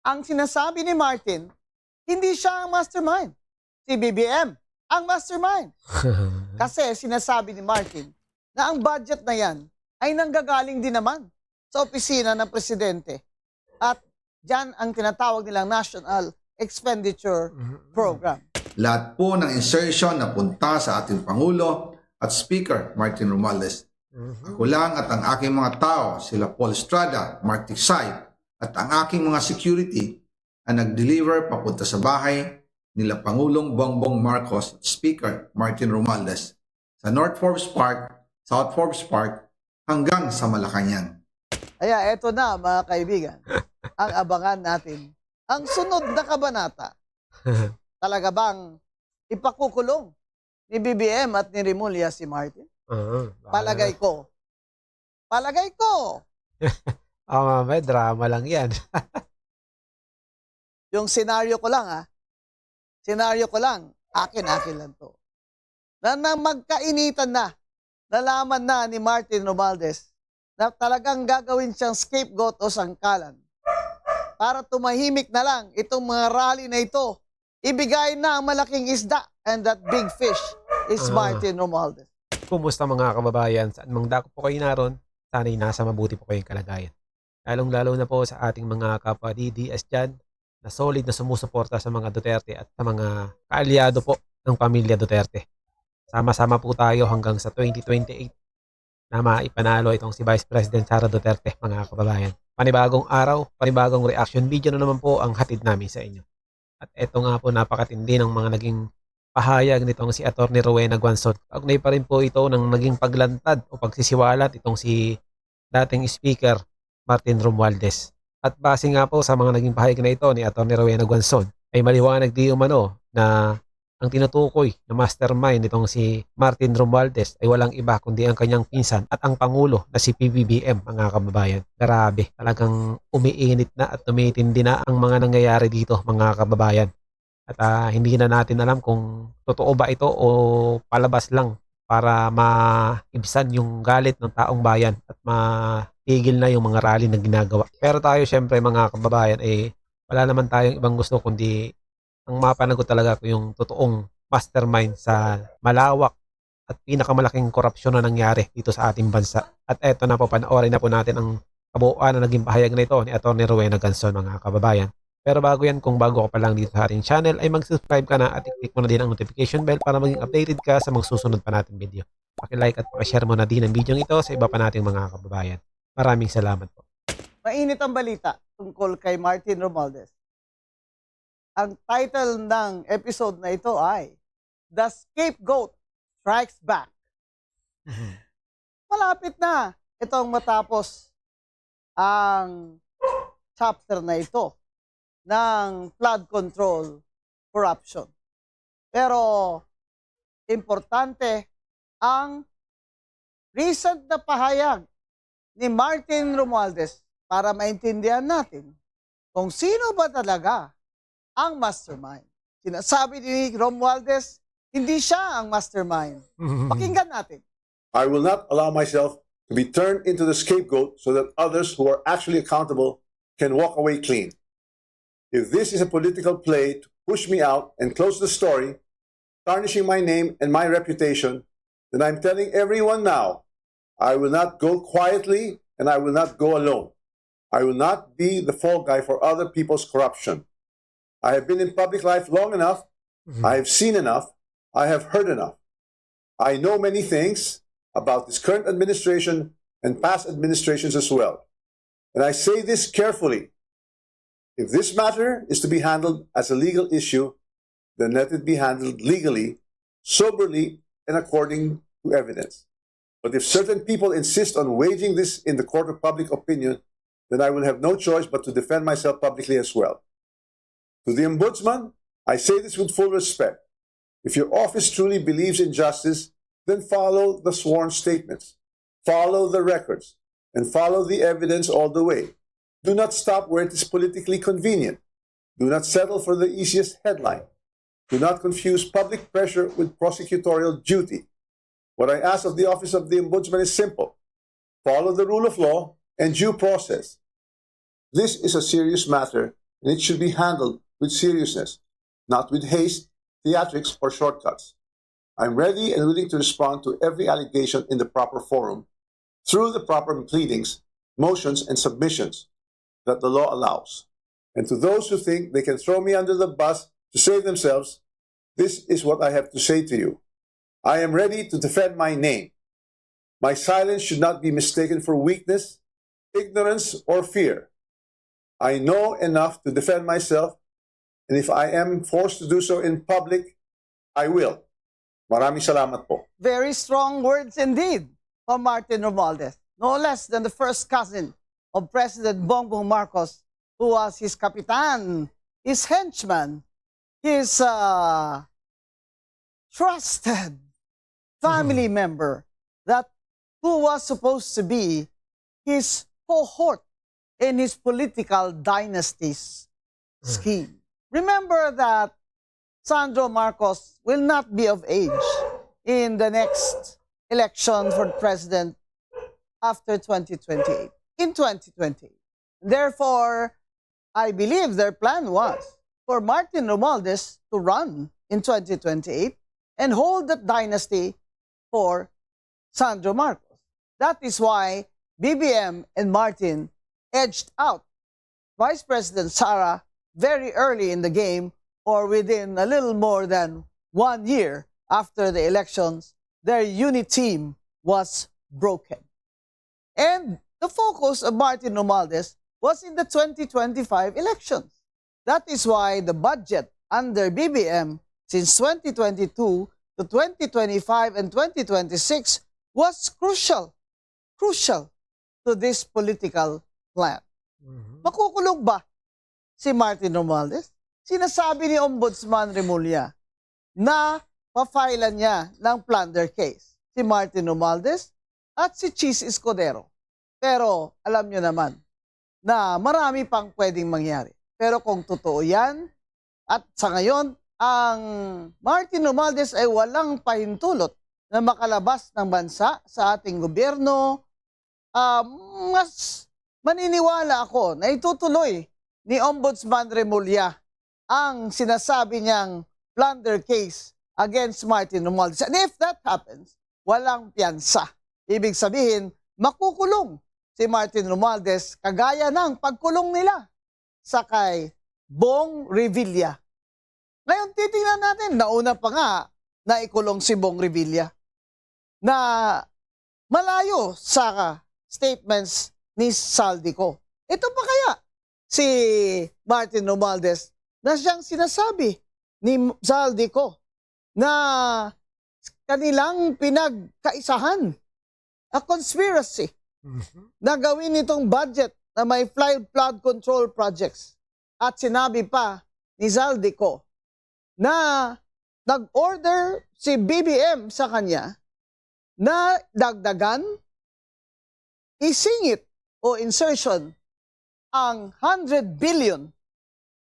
Ang sinasabi ni Martin, hindi siya ang mastermind. Si BBM ang mastermind. Kasi sinasabi ni Martin na ang budget na yan ay nanggagaling din naman sa opisina ng presidente. At dyan ang tinatawag nilang National Expenditure Program. Lahat po ng insertion na punta sa ating Pangulo at Speaker Martin Romualdez. Ako lang at ang aking mga tao, sila Paul Estrada, Mark Tiksay, at ang aking mga security ang nag-deliver papunta sa bahay nila Pangulong Bongbong Marcos at Speaker Martin Romualdez sa North Forbes Park, South Forbes Park hanggang sa Malacanang. Kaya eto na mga kaibigan, ang abangan natin. Ang sunod na kabanata, talaga bang ipakukulong ni BBM at ni Remulla si Martin? Palagay ko. Palagay ko. May drama lang yan. Yung senaryo ko lang senaryo ko lang, akin lang to. Na magkainitan na, nalaman na ni Martin Romualdez na talagang gagawin siyang scapegoat o sangkalan para tumahimik na lang itong mga rally na ito. Ibigay na ang malaking isda and that big fish is Martin Romualdez. Kumusta mga kababayan? Saan mang dako po kayo naroon? Sana'y nasa mabuti po kayong kalagayan. Lalong-lalo na po sa ating mga kapwa DDS dyan na solid na sumusuporta sa mga Duterte at sa mga kaalyado po ng pamilya Duterte. Sama-sama po tayo hanggang sa 2028 na maipanalo itong si Vice President Sara Duterte, mga kababayan. Panibagong araw, panibagong reaction video na naman po ang hatid namin sa inyo. At eto nga po, napakatindi ng mga naging pahayag nitong si Atty. Rowena Guanzon. Kaugnay pa rin po ito ng naging paglantad o pagsisiwalat itong si dating Speaker Martin Romualdez. At base nga po sa mga naging pahayag na ito ni Atty. Rowena Guanzon, ay maliwanag di umano na ang tinutukoy na mastermind nitong si Martin Romualdez ay walang iba kundi ang kanyang pinsan at ang Pangulo na si PBBM, mga kababayan. Grabe, talagang umiinit na at tumitindi na ang mga nangyayari dito, mga kababayan. At hindi na natin alam kung totoo ba ito o palabas lang para maibsan yung galit ng taong bayan at matigil na yung mga rally na ginagawa. Pero tayo syempre mga kababayan wala naman tayong ibang gusto kundi ang mapanagot talaga ko yung totoong mastermind sa malawak at pinakamalaking korupsyon na nangyari dito sa ating bansa. At eto na po, panoorin na po natin ang kabuuan na naging pahayag na ito ni Atty. Rowena Guanzon, mga kababayan. Pero bago yan, kung bago ka pa lang dito sa ating channel, ay mag-subscribe ka na at i-click mo na din ang notification bell para maging updated ka sa mga susunod pa nating video. Paki-like at paki-share mo na din ang video ito sa iba pa nating mga kababayan. Maraming salamat po. Mainit ang balita tungkol kay Martin Romualdez. Ang title ng episode na ito ay The Scapegoat Strikes Back. Malapit na itong matapos ang chapter na ito ng flood control corruption. Pero importante ang recent na pahayag ni Martin Romualdez para maintindihan natin kung sino ba talaga ang mastermind. Sinasabi ni Romualdez, hindi siya ang mastermind. Pakinggan natin. I will not allow myself to be turned into the scapegoat so that others who are actually accountable can walk away clean. If this is a political play to push me out and close the story, tarnishing my name and my reputation, then I'm telling everyone now, I will not go quietly and I will not go alone. I will not be the fall guy for other people's corruption. I have been in public life long enough. I have seen enough. I have heard enough. I know many things about this current administration and past administrations as well. And I say this carefully. If this matter is to be handled as a legal issue, then let it be handled legally, soberly, and according to evidence. But if certain people insist on waging this in the court of public opinion, then I will have no choice but to defend myself publicly as well. To the Ombudsman, I say this with full respect. If your office truly believes in justice, then follow the sworn statements, follow the records, and follow the evidence all the way. Do not stop where it is politically convenient. Do not settle for the easiest headline. Do not confuse public pressure with prosecutorial duty. What I ask of the Office of the Ombudsman is simple. Follow the rule of law and due process. This is a serious matter and it should be handled with seriousness, not with haste, theatrics, or shortcuts. I'm ready and willing to respond to every allegation in the proper forum through the proper pleadings, motions, and submissions that the law allows. And to those who think they can throw me under the bus to save themselves, this is what I have to say to you. I am ready to defend my name. My silence should not be mistaken for weakness, ignorance, or fear. I know enough to defend myself, and if I am forced to do so in public, I will. Maraming salamat po. Very strong words indeed from Martin Romualdez. No less than the first cousin of President Bongbong Marcos, who was his kapitan, his henchman, his trusted family member, that who was supposed to be his cohort in his political dynasty's scheme. Remember that Sandro Marcos will not be of age in the next election for president after 2028, in 2028. Therefore, I believe their plan was for Martin Romualdez to run in 2028 and hold that dynasty for Sandro Marcos. That is why BBM and Martin edged out Vice President Sara very early in the game, or within a little more than 1 year after the elections. Their unit team was broken. And the focus of Martin Romualdez was in the 2025 elections. That is why the budget under BBM since 2022 to 2025 and 2026 was crucial to this political plan. Makukulong ba si Martin Romualdez? Sinasabi ni Ombudsman Remulla na pa-filean niya ng plunder case si Martin Romualdez at si Chis Escudero. Pero alam niyo naman na marami pang pwedeng mangyari. Pero kung totoo yan, at sa ngayon, ang Martin Romualdez ay walang pahintulot na makalabas ng bansa sa ating gobyerno, mas maniniwala ako na itutuloy ni Ombudsman Remulla ang sinasabi niyang plunder case against Martin Romualdez. And if that happens, walang piyansa. Ibig sabihin, makukulong si Martin Romualdez kagaya ng pagkulong nila sa kay Bong Revilla. Ngayon, titingnan natin, nauna pa nga na ikulong si Bong Revilla na malayo sa statements ni Saldico. Ito pa kaya si Martin Romualdez na siyang sinasabi ni Saldico na kanilang pinagkaisahan, a conspiracy, na gawin itong budget na may flood control projects. At sinabi pa ni Saldico na nag-order si BBM sa kanya na dagdagan, isingit o insertion ang 100 billion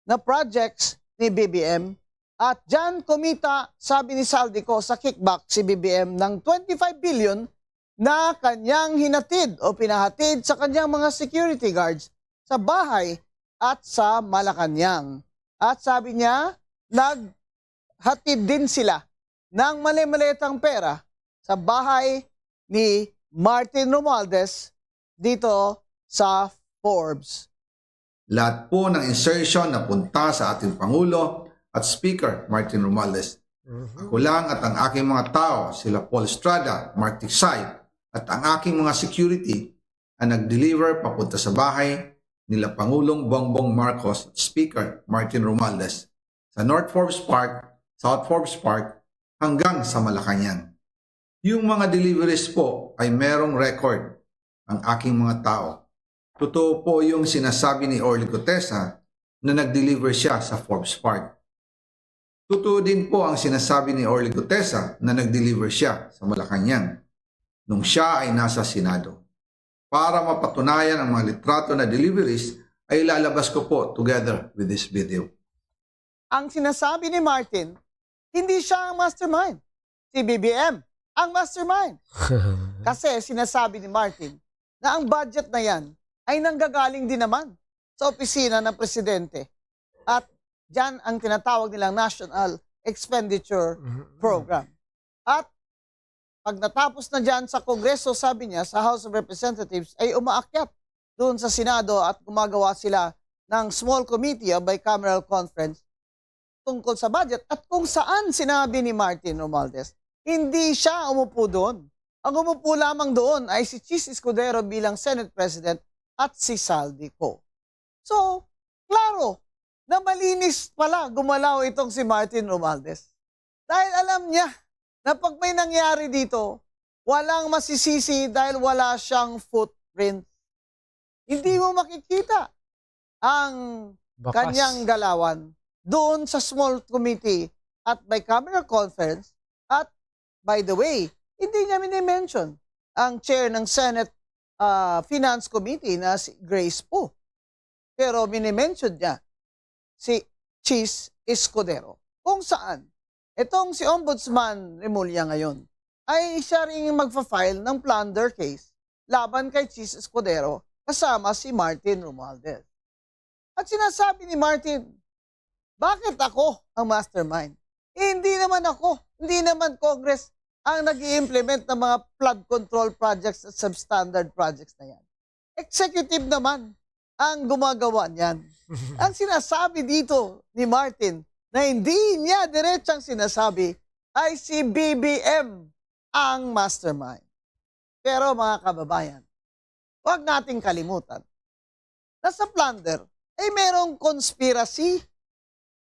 na projects ni BBM, at dyan kumita, sabi ni Saldico, sa kickback si BBM ng 25 billion na kanyang hinatid o pinahatid sa kanyang mga security guards sa bahay at sa Malacanang. At sabi niya, naghatid din sila ng mali-malitang pera sa bahay ni Martin Romualdez dito sa Forbes. Lahat po ng insertion na punta sa ating Pangulo at Speaker Martin Romualdez. Ako lang at ang aking mga tao, sila Paul Estrada, Mark Tiksay, at ang aking mga security ang nag-deliver papunta sa bahay nila Pangulong Bongbong Marcos at Speaker Martin Romualdez sa North Forbes Park, South Forbes Park, hanggang sa Malacanang. Yung mga deliveries po ay merong record ang aking mga tao. Totoo po yung sinasabi ni Orly Gutesa na nag-deliver siya sa Forbes Park. Totoo din po ang sinasabi ni Orly Gutesa na nag-deliver siya sa Malacanang nung siya ay nasa Senado. Para mapatunayan ang mga litrato na deliveries ay lalabas ko po together with this video. Ang sinasabi ni Martin, hindi siya ang mastermind. Si BBM ang mastermind. Kasi sinasabi ni Martin na ang budget na yan ay nanggagaling din naman sa opisina ng presidente At dyan ang tinatawag nilang National Expenditure Program. At pag natapos na dyan sa Kongreso, sabi niya, sa House of Representatives, ay umaakyat doon sa Senado at gumagawa sila ng small committee o bicameral conference tungkol sa budget. At kung saan sinabi ni Martin Romualdez, hindi siya umupo doon. Ang umupo lamang doon ay si Chis Escudero bilang Senate President at si Saldico. So, klaro na malinis pala gumalaw itong si Martin Romualdez. Dahil alam niya na pag may nangyari dito, walang masisisi dahil wala siyang footprint. Hindi mo makikita ang Bakas. kanyang galawan doon sa small committee at bicameral conference. At by the way, hindi niya minimension ang chair ng Senate Finance Committee na si Grace Poe. Pero minimension niya si Chis Escudero. Kung saan, itong si Ombudsman Remulla ngayon ay siya rin magfa-file ng plunder case laban kay Chis Escudero kasama si Martin Romualdez. At sinasabi ni Martin, bakit ako ang mastermind? Hindi naman ako, hindi naman Congress ang nag-i-implement ng mga flood control projects at substandard projects na yan. Executive naman ang gumagawa niyan. Ang sinasabi dito ni Martin na hindi niya diretsang sinasabi ay si BBM ang mastermind. Pero mga kababayan, huwag nating kalimutan na sa plunder ay merong conspiracy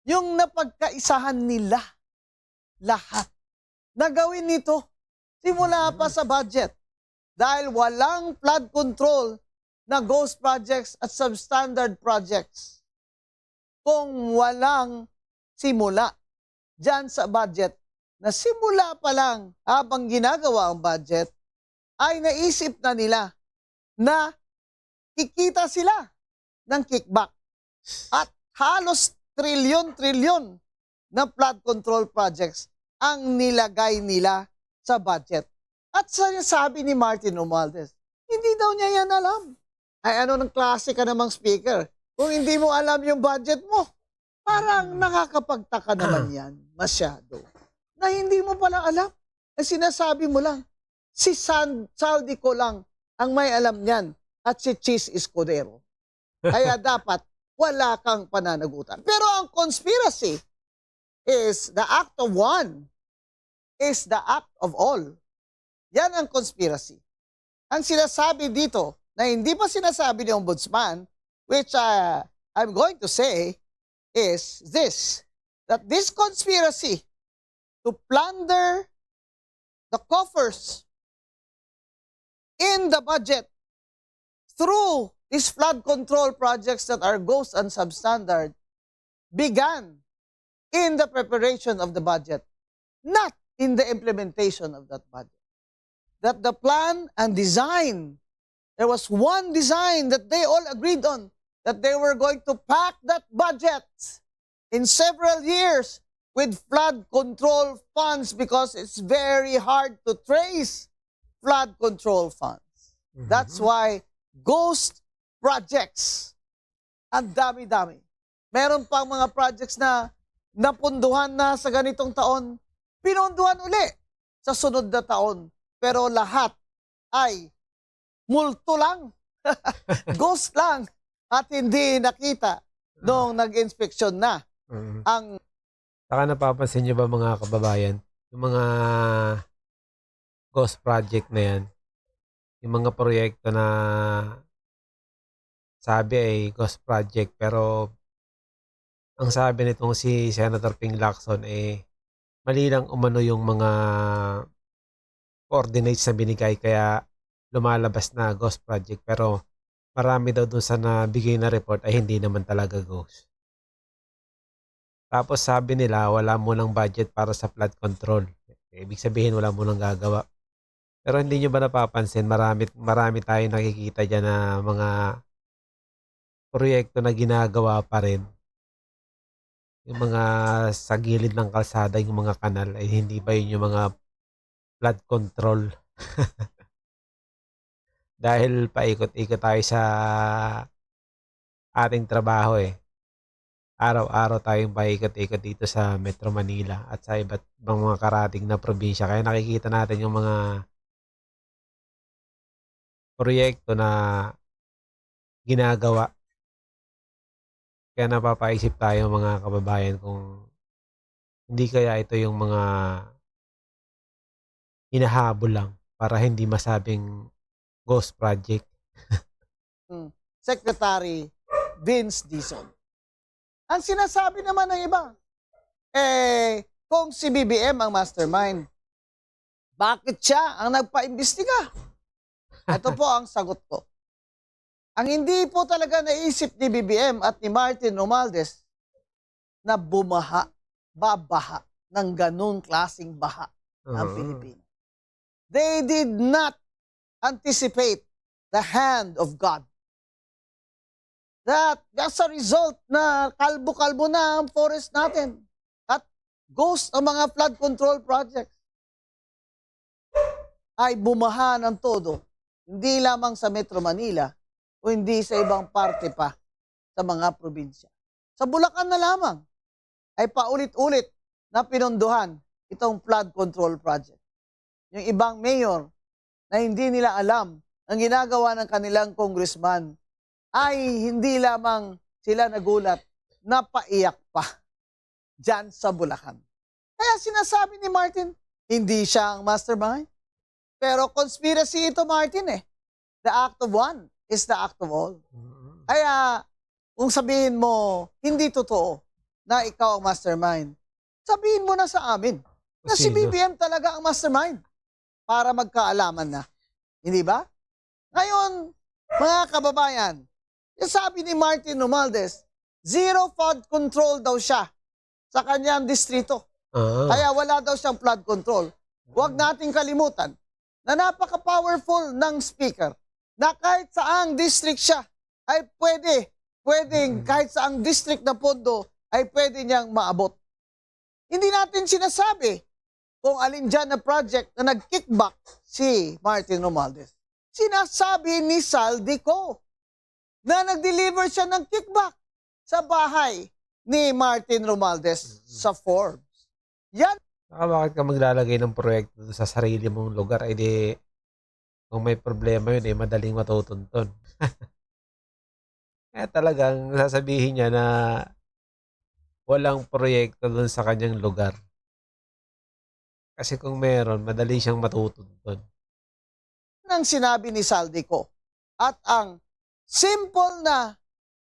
yung napagkaisahan nila lahat na gawin nito simula pa sa budget dahil walang flood control na ghost projects at substandard projects kung walang simula dyan sa budget na simula pa lang habang ginagawa ang budget ay naisip na nila na kikita sila ng kickback at halos trilyon-trilyon na flood control projects ang nilagay nila sa budget. At sabi ni Martin Romualdez, hindi daw niya yan alam. Ay ano ng klase ka namang speaker? Kung hindi mo alam yung budget mo, parang nakakapagtaka naman yan masyado. Na hindi mo pala alam. Eh, sinasabi mo lang, si Saldico lang ang may alam niyan at si Chis Escudero. Kaya dapat wala kang pananagutan. Pero ang conspiracy is the act of one, is the act of all. Yan ang conspiracy. Ang sinasabi dito, na hindi pa sinasabi ni Ombudsman, which I'm going to say, is this, that this conspiracy to plunder the coffers in the budget through these flood control projects that are ghost and substandard began in the preparation of the budget, not in the implementation of that budget. That the plan and design, there was one design that they all agreed on, that they were going to pack that budget in several years with flood control funds because it's very hard to trace flood control funds. That's why ghost projects, ang dami-dami. Meron pang mga projects na napunduhan na sa ganitong taon, pinunduhan uli sa sunod na taon. Pero lahat ay multo lang, ghost lang, at hindi nakita nung nag-inspeksyon na ang... Saka napapansin nyo ba mga kababayan, yung mga ghost project na yan, yung mga proyekto na sabi ay ghost project, pero ang sabi nitong si Senator Ping Lacson mali lang umano yung mga coordinates na binigay kaya lumalabas na ghost project, pero marami daw dun sa nabigay na report ay hindi naman talaga ghost. Tapos sabi nila wala mo ng budget para sa flood control. Ibig sabihin wala mo nang gagawa. Pero hindi nyo ba napapansin, marami tayo nakikita dyan na mga proyekto na ginagawa pa rin. Yung mga sa gilid ng kalsada, yung mga kanal, ay hindi ba yun yung mga flood control? Dahil paikot-ikot tayo sa ating trabaho araw-araw tayong paikot-ikot dito sa Metro Manila at sa iba't ibang mga karating na probinsya. Kaya nakikita natin yung mga proyekto na ginagawa. Kaya napapaisip tayo mga kababayan kung hindi kaya ito yung mga hinahabol lang para hindi masabing ghost project. Secretary Vince Dizon. Ang sinasabi naman ng iba, kung si BBM ang mastermind, bakit siya ang nagpaimbestiga? Ito po ang sagot ko. Ang hindi po talaga naisip ni BBM at ni Martin Romualdez na babaha ng ganung klaseng baha ng Pilipinas. They did not anticipate the hand of God. That as a result na kalbo-kalbo na ang forest natin at ghost ang mga flood control projects ay bumaha ng todo, hindi lamang sa Metro Manila o hindi sa ibang parte pa sa mga probinsya. Sa Bulacan na lamang ay paulit-ulit na pinondohan itong flood control project. Yung ibang mayor na hindi nila alam ang ginagawa ng kanilang congressman ay hindi lamang sila nagulat, napaiyak pa dyan sa Bulacan. Kaya sinasabi ni Martin, hindi siya ang mastermind. Pero conspiracy ito, Martin eh. The act of one is the act of all. Kaya kung sabihin mo, hindi totoo na ikaw ang mastermind, sabihin mo na sa amin na si BBM talaga ang mastermind para magkaalaman na. Hindi ba? Ngayon, mga kababayan, sabi ni Martin Romualdez, zero flood control daw siya sa kanyang distrito. Kaya wala daw siyang flood control. Huwag nating kalimutan na napaka-powerful ng speaker na kahit saang district siya ay pwedeng kahit saang district na pondo ay pwede niyang maabot. Hindi natin sinasabi kung alin dyan na project na nag-kickback si Martin Romualdez. Sinasabi ni Saldico na nag-deliver siya ng kickback sa bahay ni Martin Romualdez sa Forbes. Yan. Bakit ka maglalagay ng proyekto sa sarili mong lugar? Eh di, kung may problema yun, madaling matutuntun. Kaya talagang sasabihin niya na walang proyekto dun sa kanyang lugar. Kasi kung meron, madali siyang matutuntun. Ang sinabi ni Saldico at ang simple na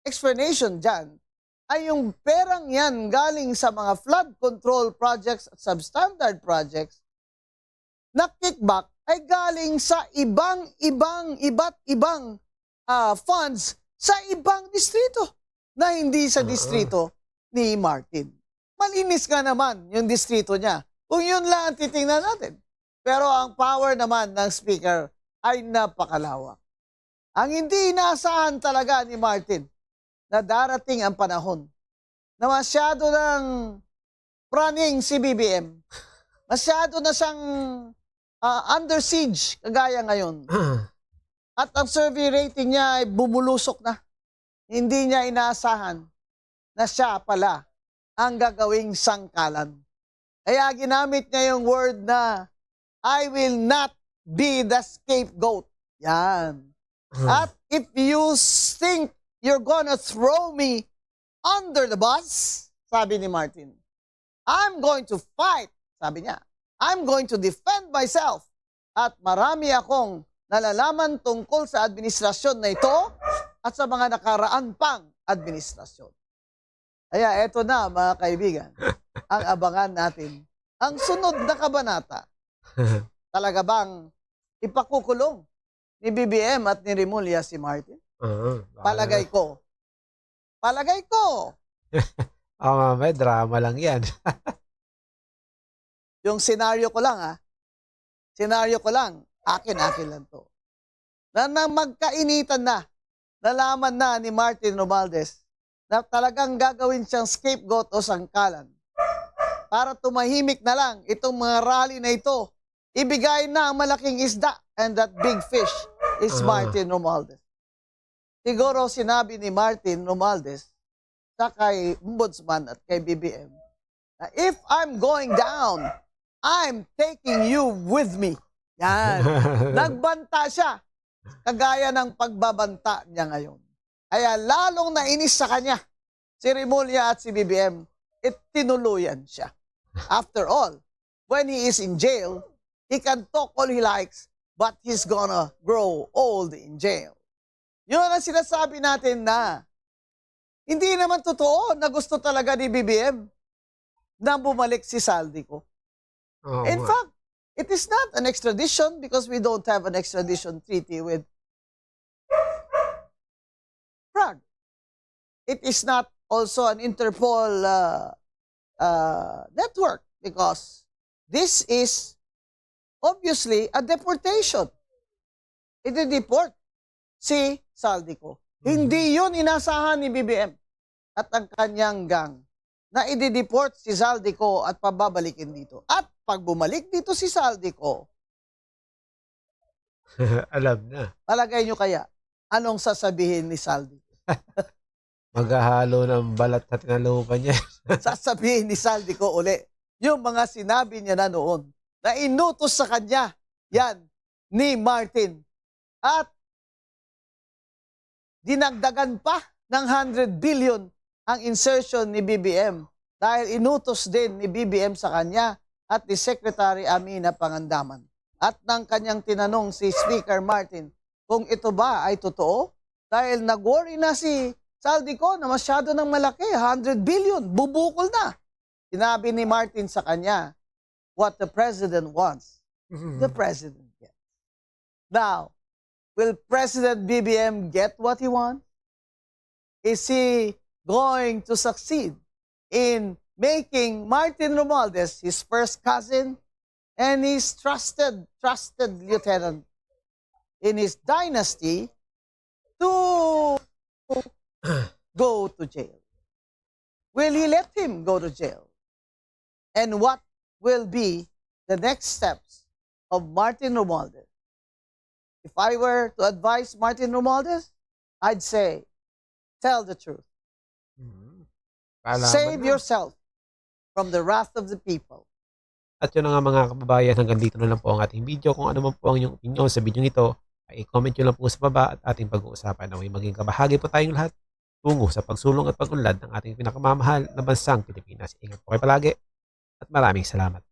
explanation dyan ay yung perang yan galing sa mga flood control projects at substandard projects na kickback ay galing sa iba't ibang funds sa ibang distrito na hindi sa distrito ni Martin. Malinis nga naman yung distrito niya. Kung yun lang ang titingnan natin. Pero ang power naman ng speaker ay napakalawak. Ang hindi inaasahan talaga ni Martin na darating ang panahon na masyado ng praning si BBM. Masyado na siyang under siege kagaya ngayon. At ang survey rating niya ay bumulusok na. Hindi niya inaasahan na siya pala ang gagawing sangkalan. Kaya ginamit niya yung word na I will not be the scapegoat. Yan. At if you think you're gonna throw me under the bus, sabi ni Martin, I'm going to fight, sabi niya. I'm going to defend myself. At marami akong nalalaman tungkol sa administrasyon na ito at sa mga nakaraan pang administrasyon. Kaya eto na mga kaibigan, ang abangan natin. Ang sunod na kabanata, talaga bang ipakukulong ni BBM at ni Remulla si Martin? Palagay ko. May drama lang yan. Yung senaryo ko lang akin lang to. Na magkainitan na, nalaman na ni Martin Romualdez na talagang gagawin siyang scapegoat o sangkalan para tumahimik na lang itong mga rally na ito. Ibigay na ang malaking isda and that big fish is Martin Romualdez. Siguro sinabi ni Martin Romualdez sa kay Ombudsman at kay BBM, na if I'm going down, I'm taking you with me. Yan. Nagbanta siya. Kagaya ng pagbabanta niya ngayon. Kaya lalong nainis sa kanya si Remulla at si BBM, tinuluyan siya. After all, when he is in jail, he can talk all he likes, but he's gonna grow old in jail. Yun ang sinasabi natin na hindi naman totoo na gusto talaga ni BBM na bumalik si Saldico. Oo In nga. fact, it is not an extradition because we don't have an extradition treaty with Prague. It is not also an Interpol network because this is obviously a deportation. I-deport si Saldico. Hindi yun inasahan ni BBM at ang kanyang gang na i-deport si Saldico at pababalikin dito. At pag bumalik dito si Saldico, Alam na. palagay nyo kaya, anong sasabihin ni Saldico? Maghahalo ng balat at tinalupan niya. Sasabihin ni Saldico uli yung mga sinabi niya na noon na inutos sa kanya yan ni Martin at dinagdagan pa ng 100 billion ang insertion ni BBM dahil inutos din ni BBM sa kanya at ni Secretary Amina Pangandaman. At nang kanyang tinanong si Speaker Martin kung ito ba ay totoo dahil nag-worry na si Saldico na masyado ng malaki, 100 billion, bubukol na. Sinabi ni Martin sa kanya, what the President wants, the President gets. Now, will President BBM get what he wants? Is he going to succeed in making Martin Romualdez his first cousin and his trusted lieutenant in his dynasty to go to jail? Will he let him go to jail? And what will be the next steps of Martin Romualdez? If I were to advise Martin Romualdez, I'd say, tell the truth. Kaalaman Save na. yourself from the wrath of the people. At yun na nga mga kababayan, hanggang dito na lang po ang ating video. Kung ano man po ang inyong opinion sa video ito, ay i-comment nyo lang po sa baba at ating pag-uusapan na may maging kabahagi po tayong lahat tungo sa pagsulong at pag-unlad ng ating pinakamamahal na bansang Pilipinas. Ingat po kayo palagi at maraming salamat.